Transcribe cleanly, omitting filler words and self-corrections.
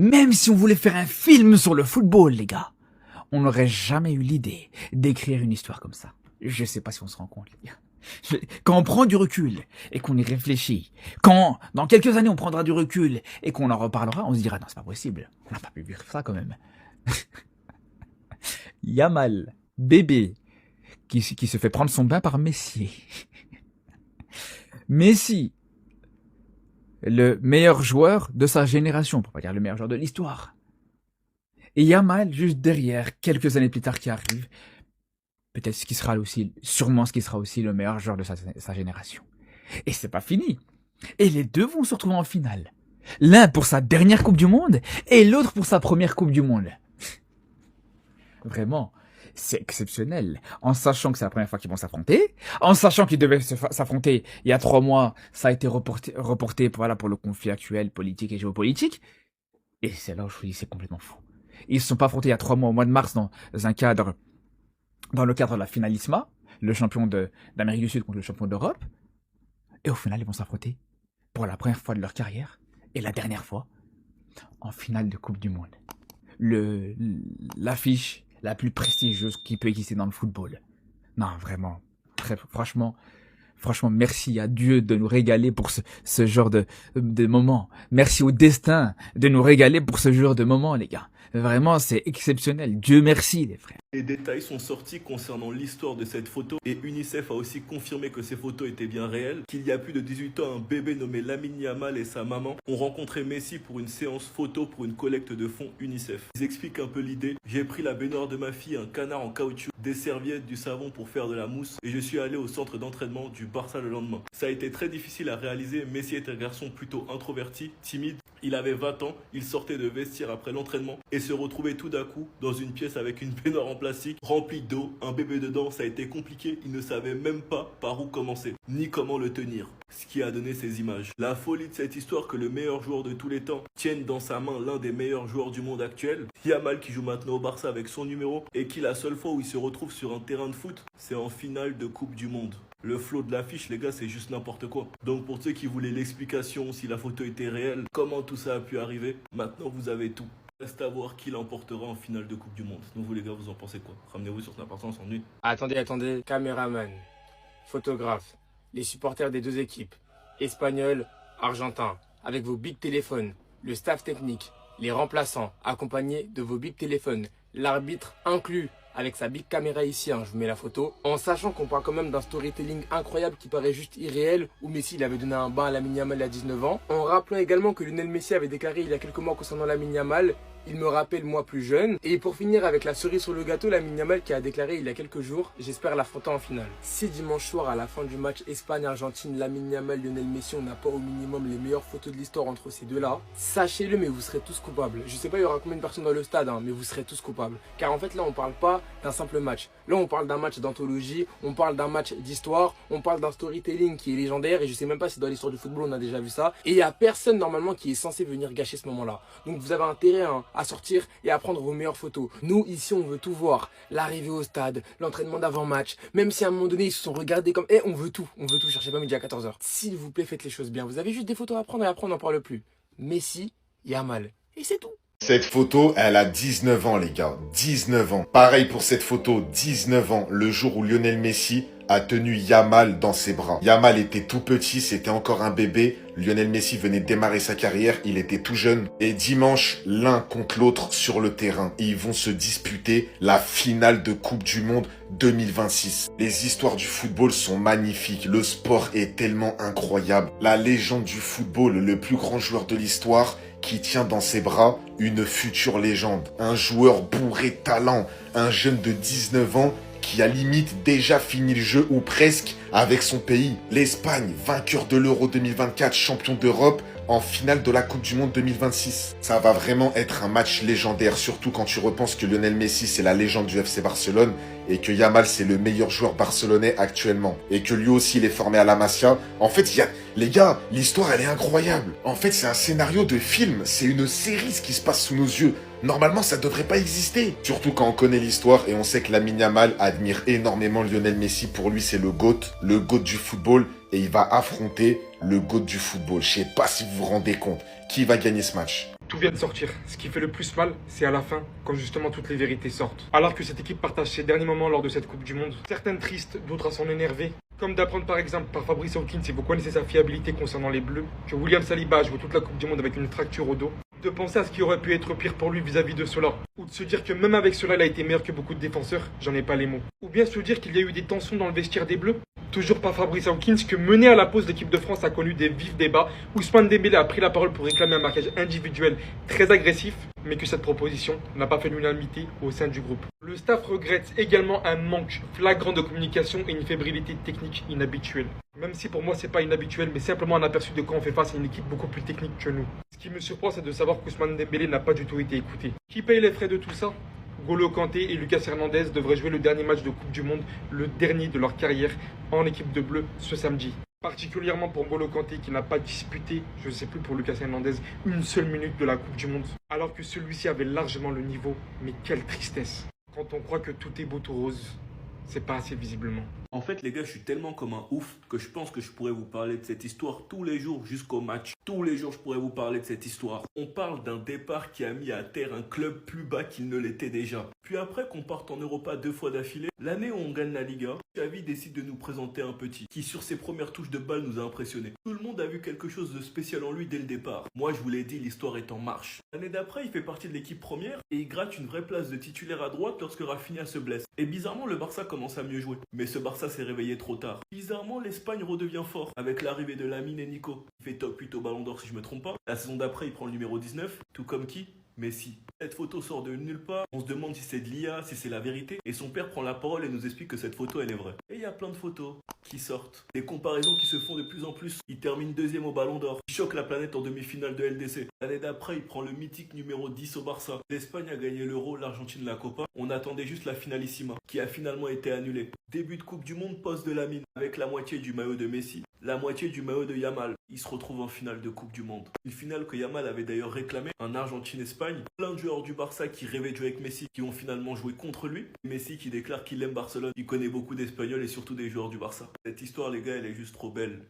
Même si on voulait faire un film sur le football, les gars, on n'aurait jamais eu l'idée d'écrire une histoire comme ça. Je sais pas si on se rend compte, les gars. Quand on prend du recul et qu'on y réfléchit, quand dans quelques années on prendra du recul et qu'on en reparlera, on se dira non, c'est pas possible, on n'a pas pu vivre ça quand même. Yamal, bébé, qui se fait prendre son bain par Messi. Messi, le meilleur joueur de sa génération, pour pas dire le meilleur joueur de l'histoire. Et Yamal, juste derrière, quelques années plus tard, qui arrive, peut-être sûrement ce qui sera aussi le meilleur joueur de sa génération. Et c'est pas fini. Et les deux vont se retrouver en finale. L'un pour sa dernière Coupe du Monde et l'autre pour sa première Coupe du Monde. Vraiment, c'est exceptionnel. En sachant que c'est la première fois qu'ils vont s'affronter, en sachant qu'ils devaient s'affronter il y a 3 mois, ça a été reporté voilà, pour le conflit actuel, politique et géopolitique. Et c'est là où je vous dis, c'est complètement fou. Ils se sont pas affrontés il y a 3 mois, au mois de mars, dans le cadre de la Finalisma, le champion d'Amérique du Sud contre le champion d'Europe. Et au final, ils vont s'affronter pour la première fois de leur carrière, et la dernière fois, en finale de Coupe du Monde. L'affiche la plus prestigieuse qui peut exister dans le football. Non, vraiment, franchement, merci à Dieu de nous régaler pour ce genre de moments. Merci au destin de nous régaler pour ce genre de moments, les gars. Vraiment, c'est exceptionnel. Dieu merci, les frères. Les détails sont sortis concernant l'histoire de cette photo et UNICEF a aussi confirmé que ces photos étaient bien réelles, qu'il y a plus de 18 ans, un bébé nommé Lamine Yamal et sa maman ont rencontré Messi pour une séance photo pour une collecte de fonds UNICEF. Ils expliquent un peu l'idée. J'ai pris la baignoire de ma fille, un canard en caoutchouc, des serviettes, du savon pour faire de la mousse et je suis allé au centre d'entraînement du Barça le lendemain. Ça a été très difficile à réaliser. Messi est un garçon plutôt introverti, timide. Il avait 20 ans, il sortait de vestiaire après l'entraînement et se retrouvait tout d'un coup dans une pièce avec une baignoire en plastique remplie d'eau, un bébé dedans. Ça a été compliqué, il ne savait même pas par où commencer, ni comment le tenir. Ce qui a donné ces images. La folie de cette histoire que le meilleur joueur de tous les temps tienne dans sa main l'un des meilleurs joueurs du monde actuel, Yamal qui joue maintenant au Barça avec son numéro et qui la seule fois où il se retrouve sur un terrain de foot, c'est en finale de Coupe du Monde. Le flow de l'affiche, les gars, c'est juste n'importe quoi. Donc pour ceux qui voulaient l'explication, si la photo était réelle, comment tout ça a pu arriver, maintenant vous avez tout. Reste à voir qui l'emportera en finale de Coupe du Monde. Donc vous les gars, vous en pensez quoi? Ramenez-vous sur Snap Arts en une. Attendez, caméraman, photographe, les supporters des deux équipes, espagnols, argentins, avec vos big téléphones, le staff technique, les remplaçants, accompagnés de vos big téléphones, l'arbitre inclus, avec sa big caméra ici, je vous mets la photo, en sachant qu'on parle quand même d'un storytelling incroyable qui paraît juste irréel, où Messi il avait donné un bain à Lamine Yamal il y a 19 ans, en rappelant également que Lionel Messi avait déclaré il y a quelques mois concernant Lamine Yamal, il me rappelle moi plus jeune, et pour finir avec la cerise sur le gâteau, Lamine Yamal qui a déclaré il y a quelques jours, j'espère l'affronter en finale. Si dimanche soir à la fin du match Espagne-Argentine, Lamine Yamal, Lionel Messi, on n'a pas au minimum les meilleures photos de l'histoire entre ces deux-là, sachez-le mais vous serez tous coupables. Je sais pas il y aura combien de personnes dans le stade, mais vous serez tous coupables. Car en fait là on parle pas d'un simple match. Là on parle d'un match d'anthologie, on parle d'un match d'histoire, on parle d'un storytelling qui est légendaire et je sais même pas si dans l'histoire du football on a déjà vu ça. Et il y a personne normalement qui est censé venir gâcher ce moment-là. Donc vous avez intérêt à sortir et à prendre vos meilleures photos. Nous ici on veut tout voir. L'arrivée au stade, l'entraînement d'avant-match, même si à un moment donné ils se sont regardés comme on veut tout, cherchez pas midi à 14h. S'il vous plaît faites les choses bien. Vous avez juste des photos à prendre et après on n'en parle plus. Messi, Yamal. Et c'est tout. Cette photo, elle a 19 ans, les gars. 19 ans. Pareil pour cette photo, 19 ans. Le jour où Lionel Messi a tenu Yamal dans ses bras. Yamal était tout petit, c'était encore un bébé. Lionel Messi venait de démarrer sa carrière, il était tout jeune. Et dimanche, l'un contre l'autre sur le terrain. Ils vont se disputer la finale de Coupe du Monde 2026. Les histoires du football sont magnifiques. Le sport est tellement incroyable. La légende du football, le plus grand joueur de l'histoire, qui tient dans ses bras une future légende. Un joueur bourré de talent, un jeune de 19 ans qui a limite déjà fini le jeu ou presque avec son pays. L'Espagne, vainqueur de l'Euro 2024, champion d'Europe, en finale de la Coupe du Monde 2026. Ça va vraiment être un match légendaire, surtout quand tu repenses que Lionel Messi c'est la légende du FC Barcelone et que Yamal c'est le meilleur joueur barcelonais actuellement. Et que lui aussi il est formé à la Masia. En fait, les gars, l'histoire elle est incroyable. En fait, c'est un scénario de film, c'est une série ce qui se passe sous nos yeux. Normalement, ça devrait pas exister. Surtout quand on connaît l'histoire et on sait que Lamine Yamal admire énormément Lionel Messi. Pour lui, c'est le GOAT du football. Et il va affronter le GOAT du football. Je sais pas si vous vous rendez compte. Qui va gagner ce match? Tout vient de sortir. Ce qui fait le plus mal, c'est à la fin, quand justement toutes les vérités sortent. Alors que cette équipe partage ses derniers moments lors de cette Coupe du Monde, certaines tristes, d'autres à s'en énerver. Comme d'apprendre par exemple par Fabrice Hawkins, si vous connaissez sa fiabilité concernant les Bleus, que William Saliba a joué toute la Coupe du Monde avec une fracture au dos. De penser à ce qui aurait pu être pire pour lui vis-à-vis de cela. Ou de se dire que même avec cela, il a été meilleur que beaucoup de défenseurs, j'en ai pas les mots. Ou bien se dire qu'il y a eu des tensions dans le vestiaire des Bleus. Toujours par Fabrice Hawkins, que mené à la pause, l'équipe de France a connu des vifs débats. Ousmane Dembélé a pris la parole pour réclamer un marquage individuel très agressif, mais que cette proposition n'a pas fait l'unanimité au sein du groupe. Le staff regrette également un manque flagrant de communication et une fébrilité technique inhabituelle. Même si pour moi c'est pas inhabituel, mais simplement un aperçu de quand on fait face à une équipe beaucoup plus technique que nous. Ce qui me surprend, c'est de savoir qu'Ousmane Dembélé n'a pas du tout été écouté. Qui paye les frais de tout ça? N'Golo Kanté et Lucas Hernandez devraient jouer le dernier match de Coupe du Monde, le dernier de leur carrière, en équipe de bleu ce samedi. Particulièrement pour N'Golo Kanté qui n'a pas disputé, je ne sais plus pour Lucas Hernandez, une seule minute de la Coupe du Monde. Alors que celui-ci avait largement le niveau, mais quelle tristesse. Quand on croit que tout est beau tout rose, c'est pas assez visiblement. En fait, les gars, je suis tellement comme un ouf que je pense que je pourrais vous parler de cette histoire tous les jours jusqu'au match. Tous les jours, je pourrais vous parler de cette histoire. On parle d'un départ qui a mis à terre un club plus bas qu'il ne l'était déjà. Puis après qu'on parte en Europa 2 fois d'affilée, l'année où on gagne la Liga, Xavi décide de nous présenter un petit qui, sur ses premières touches de balle, nous a impressionnés. Tout le monde a vu quelque chose de spécial en lui dès le départ. Moi, je vous l'ai dit, l'histoire est en marche. L'année d'après, il fait partie de l'équipe première et il gratte une vraie place de titulaire à droite lorsque Rafinha se blesse. Et bizarrement, le Barça commence à mieux jouer. Mais ce Barça s'est réveillé trop tard. Bizarrement, l'Espagne redevient fort avec l'arrivée de Lamine et Nico. Il fait top 8 au Ballon d'Or si je me trompe pas. La saison d'après, il prend le numéro 19, tout comme qui? Messi. Cette photo sort de nulle part, on se demande si c'est de l'IA, si c'est la vérité, et son père prend la parole et nous explique que cette photo elle est vraie. Et il y a plein de photos qui sortent, des comparaisons qui se font de plus en plus. Il termine deuxième au Ballon d'Or, il choque la planète en demi-finale de LDC. L'année d'après, il prend le mythique numéro 10 au Barça. L'Espagne a gagné l'Euro, l'Argentine la Copa. On attendait juste la finalissima, qui a finalement été annulée. Début de Coupe du Monde, poste de Lamine, avec la moitié du maillot de Messi, la moitié du maillot de Yamal. Il se retrouve en finale de Coupe du Monde. Une finale que Yamal avait d'ailleurs réclamée, en Argentine-Espagne. Plein de joueurs du Barça qui rêvaient de jouer avec Messi, qui ont finalement joué contre lui. Messi qui déclare qu'il aime Barcelone, il connaît beaucoup d'Espagnols et surtout des joueurs du Barça. Cette histoire, les gars, elle est juste trop belle.